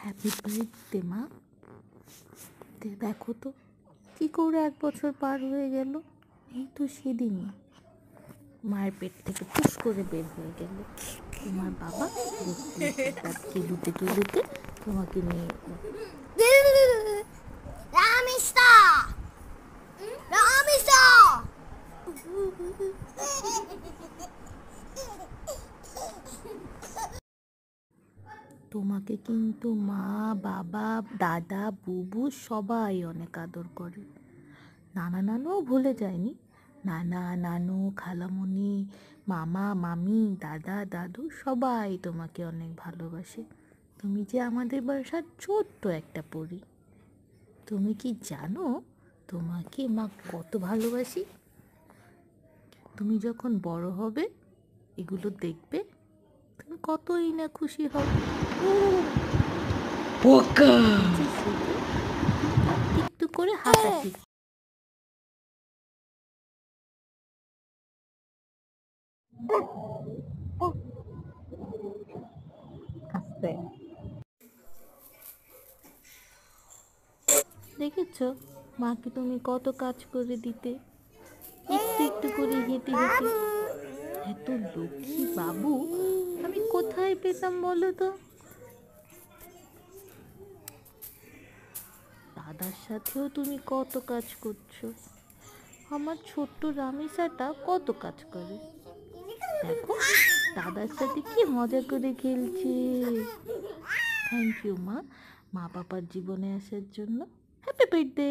Happy birthday মা। দেখো তো কী করে 1 বছর পার হয়ে গেল। এই তো সেদিনই মায়ের পেট থেকে পুশ করে বের হয়ে গেল তোমার বাবা। কেলুতে কেলুতে তোমাকে নিয়ে এলো। তোমাকে কিন্তু মা, বাবা, দাদা, বুবু সবাই অনেক আদর করে। নানা নানুও ভুলে যায়নি। নানা নানু, খালামণি, মামা মামি, দাদা দাদু সবাই তোমাকে অনেক ভালোবাসে। তুমি যে আমাদের বাসার ছোট্ট একটা পরী। তুমি কি জানো তোমাকে মা কত ভালোবাসি? তুমি যখন বড় হবে এগুলো দেখবে, তুমি কতই না খুশি হবে। একটু করে হাসা শিখ। দেখেছ মাকে তুমি কত কাজ করে দিতে, একটু একটু করে হেঁটে হেঁটে। এত লক্ষ্মী বাবু আমি কোথায় পেতাম বলো তো? দাদার সাথেও তুমি কত কাজ করছো। আমার ছোট্ট রামিসাটা কত কাজ করে দেখো, দাদার সাথে কি মজা করে খেলছে। থ্যাংক ইউ মা, মা বাবার জীবনে আসার জন্য। Happy birthday.